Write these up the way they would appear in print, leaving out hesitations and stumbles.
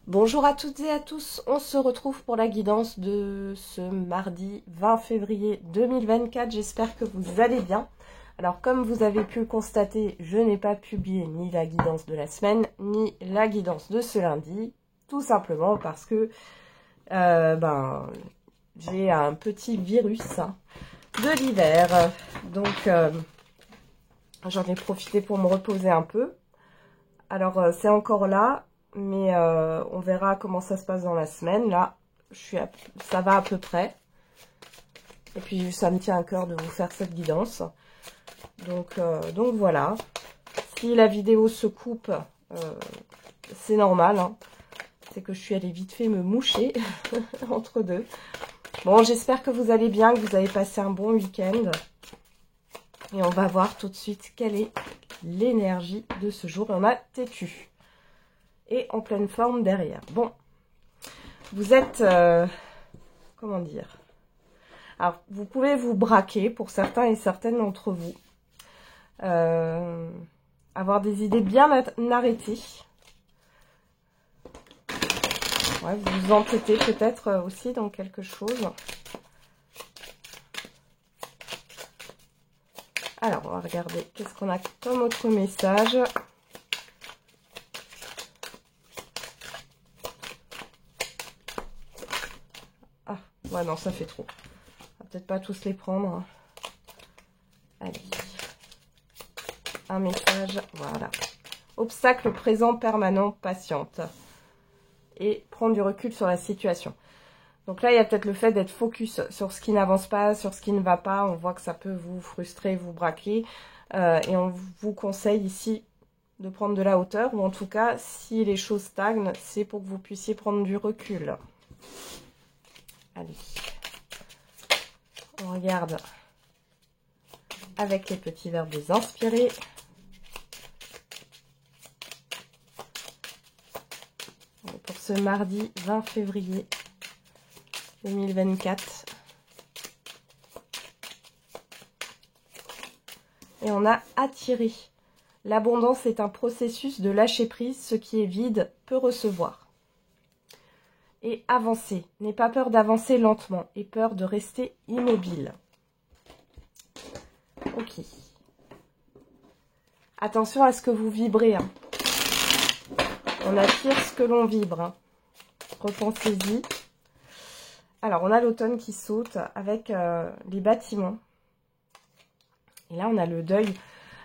Bonjour à toutes et à tous, on se retrouve pour la guidance de ce mardi 20 février 2024, j'espère que vous allez bien. Alors comme vous avez pu le constater, je n'ai pas publié ni la guidance de la semaine, ni la guidance de ce lundi, tout simplement parce que j'ai un petit virus de l'hiver, donc j'en ai profité pour me reposer un peu. Alors c'est encore là, mais on verra comment ça se passe dans la semaine. Là, ça va à peu près. Et puis ça me tient à cœur de vous faire cette guidance. Donc voilà. Si la vidéo se coupe, c'est normal. Hein. C'est que je suis allée vite fait me moucher entre deux. Bon, j'espère que vous allez bien, que vous avez passé un bon week-end. Et on va voir tout de suite quelle est l'énergie de ce jour. On a têtu. Et en pleine forme derrière. Bon, vous êtes, comment dire, alors vous pouvez vous braquer pour certains et certaines d'entre vous, avoir des idées bien arrêtées, ouais, vous vous entêtez peut-être aussi dans quelque chose. Alors on va regarder qu'est-ce qu'on a comme autre message. Ouais, non, ça fait trop. On va peut-être pas tous les prendre. Allez. Un message, voilà. Obstacle présent permanent, patiente. Et prendre du recul sur la situation. Donc là, il y a peut-être le fait d'être focus sur ce qui n'avance pas, sur ce qui ne va pas. On voit que ça peut vous frustrer, vous braquer. Et on vous conseille ici de prendre de la hauteur. Ou en tout cas, si les choses stagnent, c'est pour que vous puissiez prendre du recul. Allez, on regarde avec les petits verbes des inspirés. Pour ce mardi 20 février 2024. Et on a attiré. L'abondance est un processus de lâcher prise. Ce qui est vide peut recevoir. Et avancer. N'aie pas peur d'avancer lentement. Aie peur de rester immobile. Ok. Attention à ce que vous vibrez. Hein. On attire ce que l'on vibre. Hein. Repensez-y. Alors, on a l'automne qui saute avec les bâtiments. Et là, on a le deuil.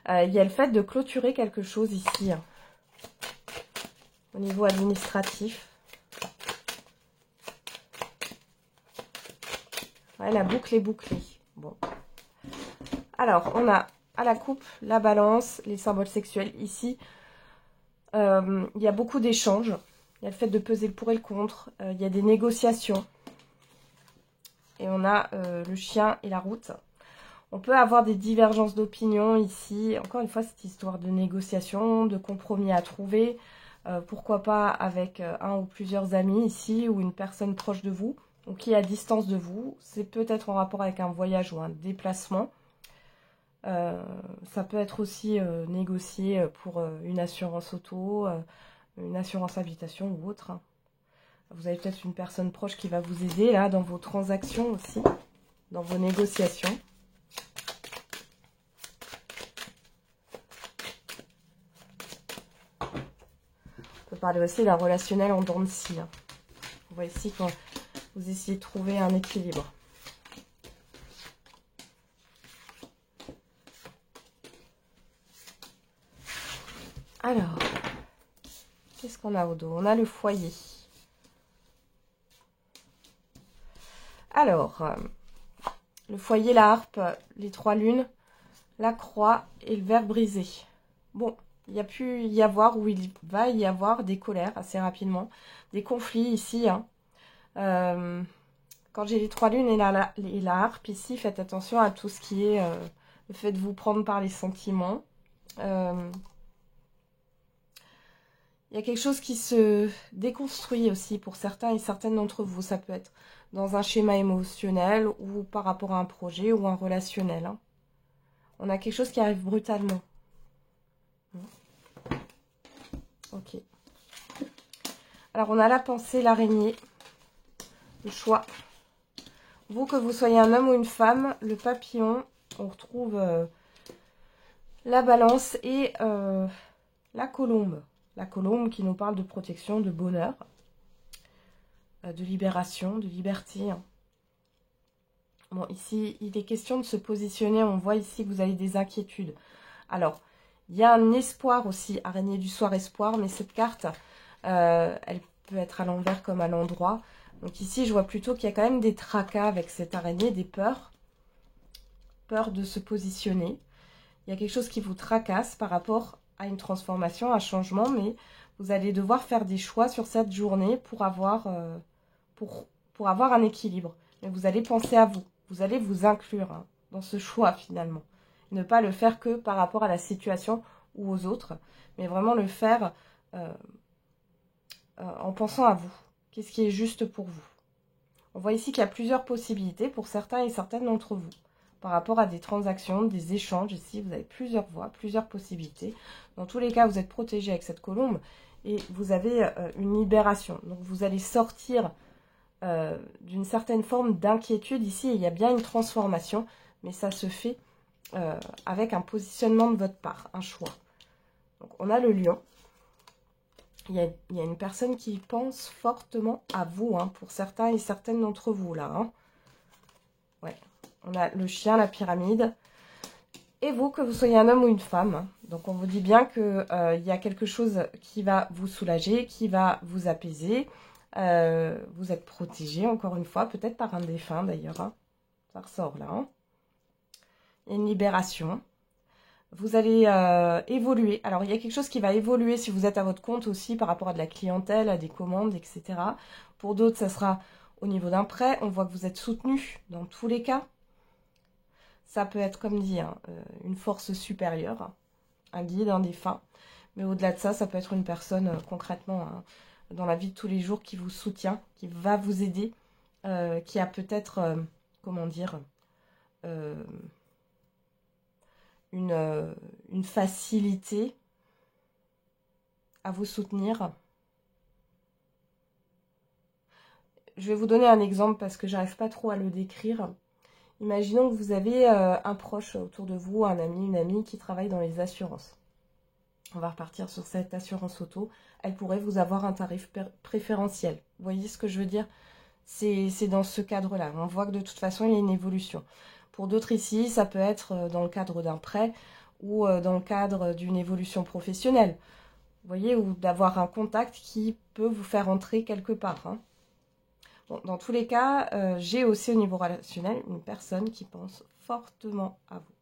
Il y a le fait de clôturer quelque chose ici. Hein. Au niveau administratif. Ouais, la boucle est bouclée. Bon. Alors, on a à la coupe, la balance, les symboles sexuels. Ici, il y a beaucoup d'échanges. Il y a le fait de peser le pour et le contre. Il y a des négociations. Et on a le chien et la route. On peut avoir des divergences d'opinion ici. Encore une fois, cette histoire de négociation, de compromis à trouver. Pourquoi pas avec un ou plusieurs amis ici ou une personne proche de vous. Ou qui est à distance de vous. C'est peut-être en rapport avec un voyage ou un déplacement. Ça peut être aussi négocié pour une assurance auto, une assurance habitation ou autre. Vous avez peut-être une personne proche qui va vous aider là dans vos transactions aussi, dans vos négociations. On peut parler aussi d'un relationnel en dents de scie. Hein. On voit ici quand vous essayez de trouver un équilibre. Alors, qu'est-ce qu'on a au dos? On a le foyer. Alors, le foyer, la harpe, les trois lunes, la croix et le verre brisé. Bon, il y a pu y avoir, ou il va y avoir des colères assez rapidement, des conflits ici. Hein. Quand j'ai les trois lunes et la harpe ici, faites attention à tout ce qui est le fait de vous prendre par les sentiments. Il y a quelque chose qui se déconstruit aussi pour certains et certaines d'entre vous. Ça peut être dans un schéma émotionnel ou par rapport à un projet ou un relationnel. Hein. On a quelque chose qui arrive brutalement. Ok. Alors, on a la pensée, l'araignée, le choix. Vous, que vous soyez un homme ou une femme, le papillon, on retrouve la balance et la colombe. La colombe qui nous parle de protection, de bonheur, de libération, de liberté. Bon, ici, il est question de se positionner. On voit ici que vous avez des inquiétudes. Alors, il y a un espoir aussi, araignée du soir, espoir, mais cette carte, elle peut être à l'envers comme à l'endroit. Donc ici, je vois plutôt qu'il y a quand même des tracas avec cette araignée, des peurs. Peur de se positionner. Il y a quelque chose qui vous tracasse par rapport à une transformation, un changement, mais vous allez devoir faire des choix sur cette journée pour avoir un équilibre. Mais vous allez penser à vous. Vous allez vous inclure hein, dans ce choix finalement. Ne pas le faire que par rapport à la situation ou aux autres, mais vraiment le faire en pensant à vous. Qu'est-ce qui est juste pour vous? On voit ici qu'il y a plusieurs possibilités pour certains et certaines d'entre vous. Par rapport à des transactions, des échanges, ici vous avez plusieurs voies, plusieurs possibilités. Dans tous les cas, vous êtes protégé avec cette colombe et vous avez une libération. Donc vous allez sortir d'une certaine forme d'inquiétude. Ici, il y a bien une transformation, mais ça se fait avec un positionnement de votre part, un choix. Donc on a le lion. Il y a une personne qui pense fortement à vous, hein, pour certains et certaines d'entre vous, là. Hein. Ouais. On a le chien, la pyramide. Et vous, que vous soyez un homme ou une femme. Donc, on vous dit bien qu'il y a quelque chose qui va vous soulager, qui va vous apaiser. Vous êtes protégé, encore une fois, peut-être par un défunt, d'ailleurs. Hein. Ça ressort, là. Hein. Il y a une libération. Vous allez évoluer. Alors, il y a quelque chose qui va évoluer si vous êtes à votre compte aussi par rapport à de la clientèle, à des commandes, etc. Pour d'autres, ça sera au niveau d'un prêt. On voit que vous êtes soutenu dans tous les cas. Ça peut être, comme dit, hein, une force supérieure, un guide, un défunt. Mais au-delà de ça, ça peut être une personne concrètement hein, dans la vie de tous les jours qui vous soutient, qui va vous aider, qui a peut-être, comment dire... une facilité à vous soutenir. Je vais vous donner un exemple parce que j'arrive pas trop à le décrire. Imaginons que vous avez un proche autour de vous, un ami, une amie qui travaille dans les assurances. On va repartir sur cette assurance auto. Elle pourrait vous avoir un tarif préférentiel. Vous voyez ce que je veux dire? C'est dans ce cadre-là. On voit que de toute façon, il y a une évolution. Pour d'autres ici, ça peut être dans le cadre d'un prêt ou dans le cadre d'une évolution professionnelle. Vous voyez, ou d'avoir un contact qui peut vous faire entrer quelque part. Hein. Bon, dans tous les cas, j'ai aussi au niveau relationnel une personne qui pense fortement à vous.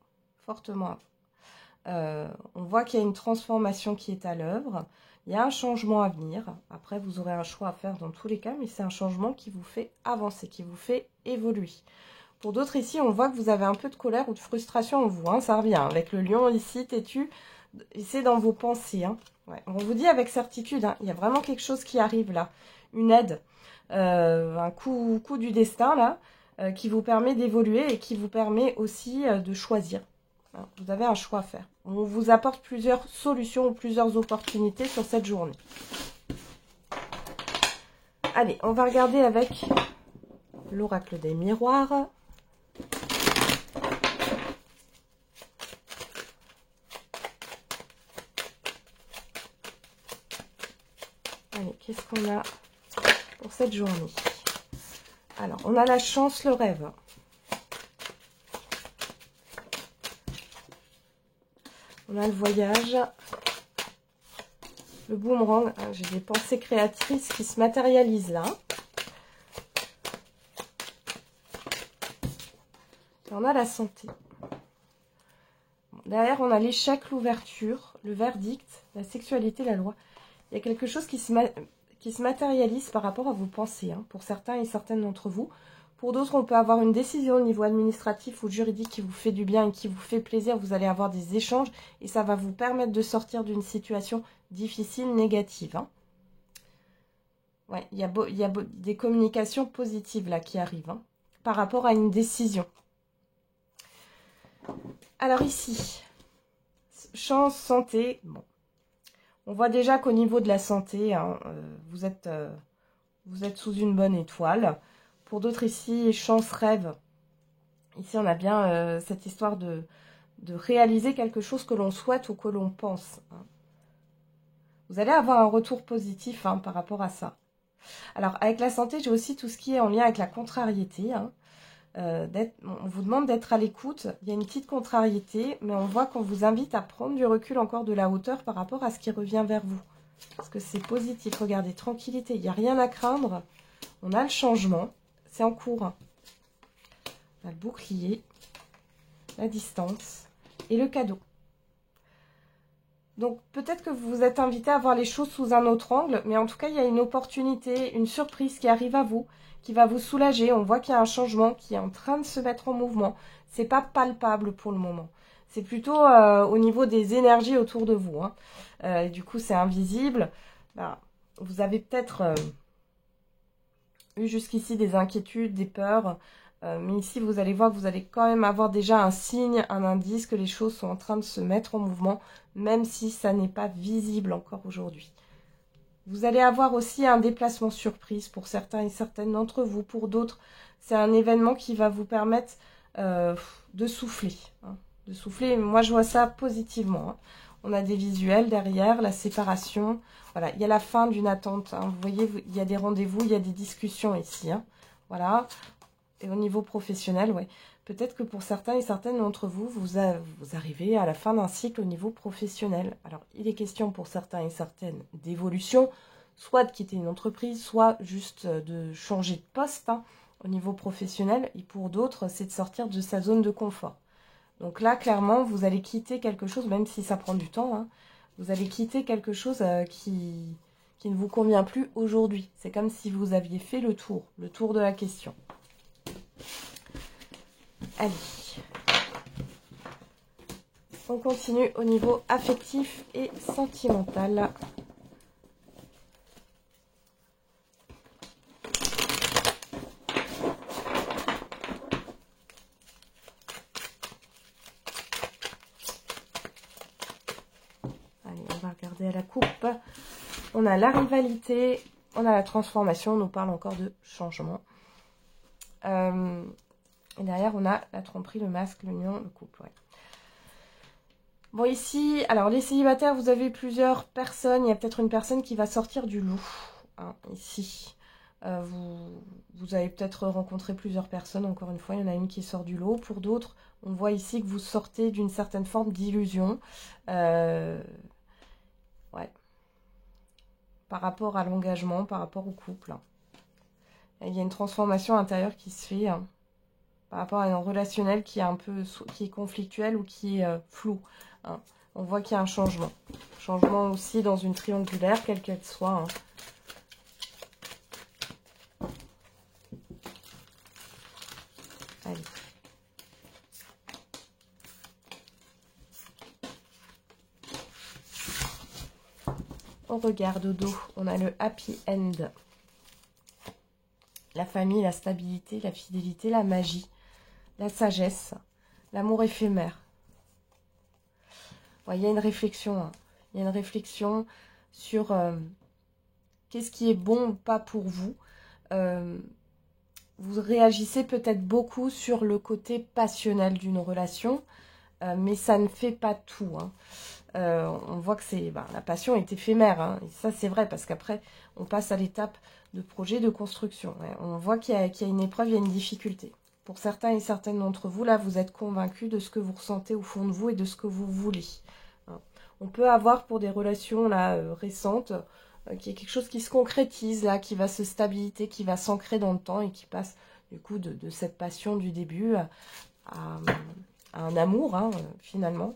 Fortement à vous. On voit qu'il y a une transformation qui est à l'œuvre. Il y a un changement à venir. Après, vous aurez un choix à faire dans tous les cas, mais c'est un changement qui vous fait avancer, qui vous fait évoluer. Pour d'autres ici, on voit que vous avez un peu de colère ou de frustration en vous. Hein, ça revient avec le lion ici, têtu. C'est dans vos pensées. Hein. Ouais. On vous dit avec certitude, hein, il y a vraiment quelque chose qui arrive là. Une aide, un coup du destin là, qui vous permet d'évoluer et qui vous permet aussi de choisir. Hein, vous avez un choix à faire. On vous apporte plusieurs solutions ou plusieurs opportunités sur cette journée. Allez, on va regarder avec l'oracle des miroirs. Allez, qu'est-ce qu'on a pour cette journée? Alors, on a la chance, le rêve. On a le voyage. Le boomerang. J'ai des pensées créatrices qui se matérialisent là. Et on a la santé. Derrière, on a l'échec, l'ouverture, le verdict, la sexualité, la loi. Il y a quelque chose qui se matérialise par rapport à vos pensées, hein, pour certains et certaines d'entre vous. Pour d'autres, on peut avoir une décision au niveau administratif ou juridique qui vous fait du bien et qui vous fait plaisir. Vous allez avoir des échanges et ça va vous permettre de sortir d'une situation difficile, négative. Hein. Ouais, il y a des communications positives là qui arrivent hein, par rapport à une décision. Alors ici, chance, santé, bon. On voit déjà qu'au niveau de la santé, hein, vous êtes sous une bonne étoile. Pour d'autres ici, chance, rêve. Ici, on a bien cette histoire de réaliser quelque chose que l'on souhaite ou que l'on pense. Hein. Vous allez avoir un retour positif hein, par rapport à ça. Alors, avec la santé, j'ai aussi tout ce qui est en lien avec la contrariété. Hein. On vous demande d'être à l'écoute. Il y a une petite contrariété, mais on voit qu'on vous invite à prendre du recul, encore de la hauteur par rapport à ce qui revient vers vous. Parce que c'est positif. Regardez, tranquillité, il n'y a rien à craindre. On a le changement. C'est en cours. On a le bouclier, la distance et le cadeau. Donc, peut-être que vous êtes invité à voir les choses sous un autre angle, mais en tout cas, il y a une opportunité, une surprise qui arrive à vous, qui va vous soulager. On voit qu'il y a un changement qui est en train de se mettre en mouvement. C'est pas palpable pour le moment. C'est plutôt au niveau des énergies autour de vous. Hein. Du coup, c'est invisible. Ben, vous avez peut-être eu jusqu'ici des inquiétudes, des peurs. Mais ici, vous allez voir que vous allez quand même avoir déjà un signe, un indice que les choses sont en train de se mettre en mouvement, même si ça n'est pas visible encore aujourd'hui. Vous allez avoir aussi un déplacement surprise pour certains et certaines d'entre vous. Pour d'autres, c'est un événement qui va vous permettre de souffler. Hein, de souffler. Moi, je vois ça positivement. Hein. On a des visuels derrière, la séparation. Voilà, il y a la fin d'une attente. Hein. Vous voyez, il y a des rendez-vous, il y a des discussions ici. Hein. Voilà. Et au niveau professionnel, ouais. Peut-être que pour certains et certaines d'entre vous, vous arrivez à la fin d'un cycle au niveau professionnel. Alors, il est question pour certains et certaines d'évolution, soit de quitter une entreprise, soit juste de changer de poste hein, au niveau professionnel. Et pour d'autres, c'est de sortir de sa zone de confort. Donc là, clairement, vous allez quitter quelque chose, même si ça prend du temps, hein, vous allez quitter quelque chose qui ne vous convient plus aujourd'hui. C'est comme si vous aviez fait le tour de la question. Allez, on continue au niveau affectif et sentimental. Allez, on va regarder à la coupe. On a la rivalité, on a la transformation, on nous parle encore de changement. Et derrière, on a la tromperie, le masque, l'union, le couple. Ouais. Bon, ici, alors les célibataires, vous avez plusieurs personnes. Il y a peut-être une personne qui va sortir du lot. Hein, ici. Vous avez peut-être rencontré plusieurs personnes. Encore une fois, il y en a une qui sort du lot. Pour d'autres, on voit ici que vous sortez d'une certaine forme d'illusion. Ouais. Par rapport à l'engagement, par rapport au couple. Hein. Il y a une transformation intérieure qui se fait... Hein. Par rapport à un relationnel qui est conflictuel ou qui est flou. Hein. On voit qu'il y a un changement. Changement aussi dans une triangulaire, quelle qu'elle soit. Hein. Allez. On regarde au dos. On a le happy end. La famille, la stabilité, la fidélité, la magie. La sagesse, l'amour éphémère. Ouais, il y a une réflexion. Hein. Il y a une réflexion sur qu'est-ce qui est bon ou pas pour vous. Vous réagissez peut-être beaucoup sur le côté passionnel d'une relation, mais ça ne fait pas tout. Hein. On voit que la passion est éphémère. Hein. Et ça, c'est vrai, parce qu'après, on passe à l'étape de projet de construction. Ouais. On voit qu'il y a une épreuve, il y a une difficulté. Pour certains et certaines d'entre vous, là, vous êtes convaincus de ce que vous ressentez au fond de vous et de ce que vous voulez. On peut avoir pour des relations là récentes, qu'il y ait quelque chose qui se concrétise, là, qui va se stabiliser, qui va s'ancrer dans le temps et qui passe du coup de cette passion du début à un amour, hein, finalement,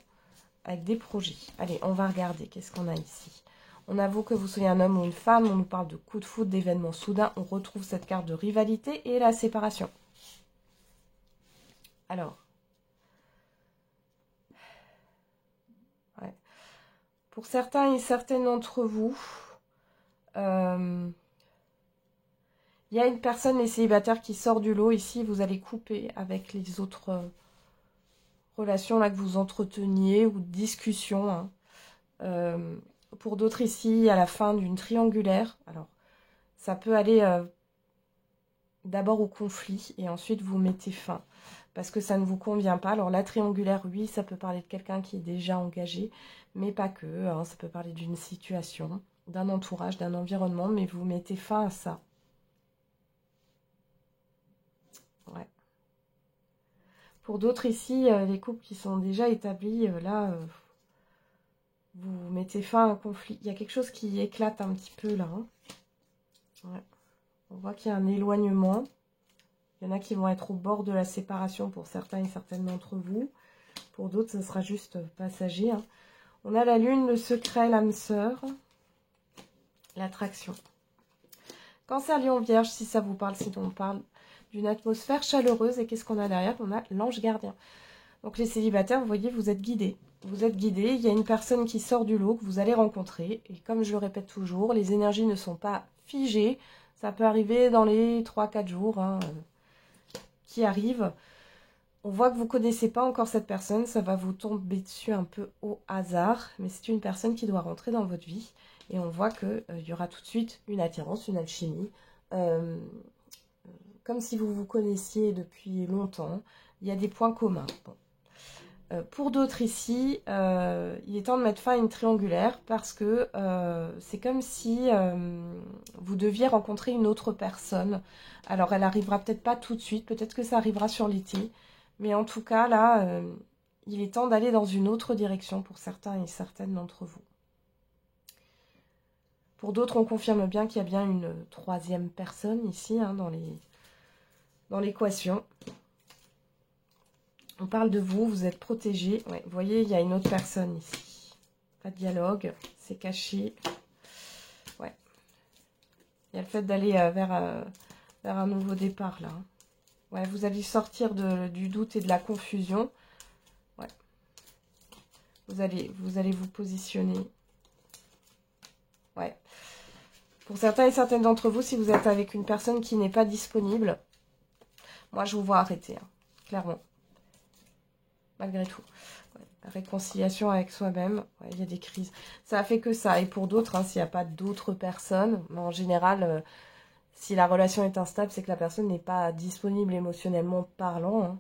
avec des projets. Allez, on va regarder, qu'est-ce qu'on a ici. On avoue que vous soyez un homme ou une femme, on nous parle de coup de foudre, d'événements soudains, on retrouve cette carte de rivalité et la séparation. Alors, ouais. Pour certains et certaines d'entre vous, il y a une personne, les célibataires, qui sort du lot. Ici, vous allez couper avec les autres relations là que vous entreteniez ou discussions. Hein. pour d'autres ici, à la fin d'une triangulaire. Alors, ça peut aller d'abord au conflit et ensuite vous mettez fin parce que ça ne vous convient pas. Alors la triangulaire, oui, ça peut parler de quelqu'un qui est déjà engagé, mais pas que. Hein, ça peut parler d'une situation, d'un entourage, d'un environnement, mais vous mettez fin à ça. Ouais. Pour d'autres ici, les couples qui sont déjà établis, là, vous mettez fin à un conflit. Il y a quelque chose qui éclate un petit peu là. Hein. Ouais. On voit qu'il y a un éloignement. Il y en a qui vont être au bord de la séparation pour certains et certaines d'entre vous. Pour d'autres, ce sera juste passager. Hein. On a la lune, le secret, l'âme sœur, l'attraction. Cancer, lion, vierge, si ça vous parle, sinon on parle d'une atmosphère chaleureuse. Et qu'est-ce qu'on a derrière? On a l'ange gardien. Donc les célibataires, vous voyez, vous êtes guidés. Vous êtes guidés, il y a une personne qui sort du lot que vous allez rencontrer. Et comme je le répète toujours, les énergies ne sont pas figées. Ça peut arriver dans les 3-4 jours hein, qui arrivent. On voit que vous ne connaissez pas encore cette personne. Ça va vous tomber dessus un peu au hasard. Mais c'est une personne qui doit rentrer dans votre vie. Et on voit qu'il y aura tout de suite une attirance, une alchimie. Comme si vous vous connaissiez depuis longtemps. Il y a des points communs. Bon. Pour d'autres ici, il est temps de mettre fin à une triangulaire parce que c'est comme si vous deviez rencontrer une autre personne. Alors, elle arrivera peut-être pas tout de suite, peut-être que ça arrivera sur l'été. Mais en tout cas, là, il est temps d'aller dans une autre direction pour certains et certaines d'entre vous. Pour d'autres, on confirme bien qu'il y a bien une troisième personne ici, hein, dans l'équation. On parle de vous, vous êtes protégé. Ouais, vous voyez, il y a une autre personne ici. Pas de dialogue, c'est caché. Ouais. Il y a le fait d'aller vers un nouveau départ, là. Ouais, vous allez sortir du doute et de la confusion. Ouais. Vous allez vous positionner. Ouais. Pour certains et certaines d'entre vous, si vous êtes avec une personne qui n'est pas disponible, moi, je vous vois arrêter, hein, clairement. Malgré tout. Ouais. La réconciliation avec soi-même, ouais, il y a des crises. Ça a fait que ça. Et pour d'autres, hein, s'il n'y a pas d'autres personnes, mais en général, si la relation est instable, c'est que la personne n'est pas disponible émotionnellement parlant, hein,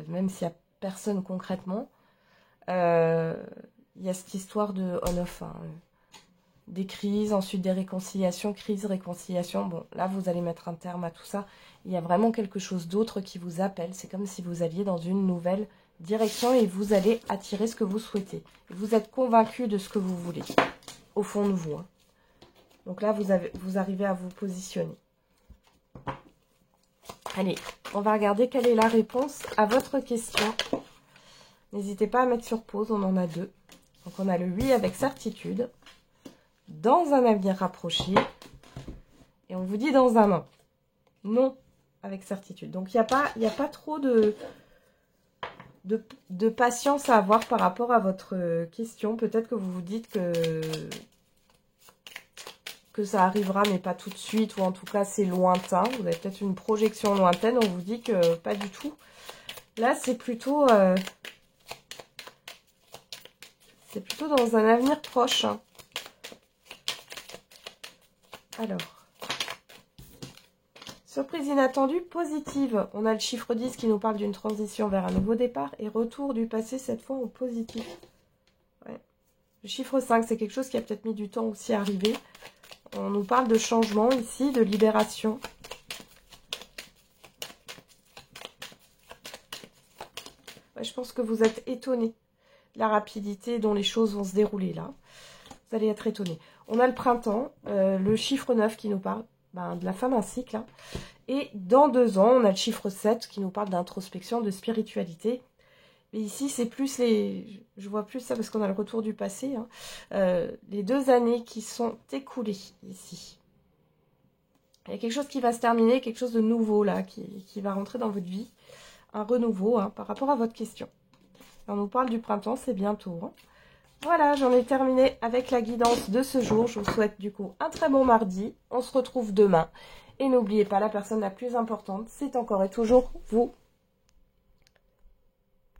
même s'il n'y a personne concrètement. Il y a cette histoire de on-off, hein, des crises, ensuite des réconciliations, crise, réconciliation. Bon, là, vous allez mettre un terme à tout ça. Il y a vraiment quelque chose d'autre qui vous appelle. C'est comme si vous alliez dans une nouvelle direction et vous allez attirer ce que vous souhaitez. Vous êtes convaincu de ce que vous voulez, au fond de vous. Hein. Donc là, vous arrivez à vous positionner. Allez, on va regarder quelle est la réponse à votre question. N'hésitez pas à mettre sur pause, on en a deux. Donc on a le oui avec certitude, dans un avenir rapproché, et on vous dit dans un an. Non avec certitude. Donc il n'y a pas trop de patience à avoir par rapport à votre question. Peut-être que vous vous dites que ça arrivera, mais pas tout de suite, ou en tout cas c'est lointain. Vous avez peut-être une projection lointaine, on vous dit que pas du tout. Là, c'est plutôt dans un avenir proche. Hein. Alors, surprise inattendue, positive. On a le chiffre 10 qui nous parle d'une transition vers un nouveau départ et retour du passé, cette fois en positif. Ouais. Le chiffre 5, c'est quelque chose qui a peut-être mis du temps aussi à arriver. On nous parle de changement ici, de libération. Ouais, je pense que vous êtes étonnés de la rapidité dont les choses vont se dérouler là. Vous allez être étonnés. On a le printemps, le chiffre 9 qui nous parle de la fin d'un cycle. Hein. Et dans 2 ans, on a le chiffre 7 qui nous parle d'introspection, de spiritualité. Mais ici, c'est plus je vois plus ça parce qu'on a le retour du passé. Hein. Les 2 années qui sont écoulées ici. Il y a quelque chose qui va se terminer, quelque chose de nouveau là, qui va rentrer dans votre vie. Un renouveau hein, par rapport à votre question. On nous parle du printemps, c'est bientôt. Hein. Voilà, j'en ai terminé avec la guidance de ce jour. Je vous souhaite du coup un très bon mardi. On se retrouve demain. Et n'oubliez pas, la personne la plus importante, c'est encore et toujours vous.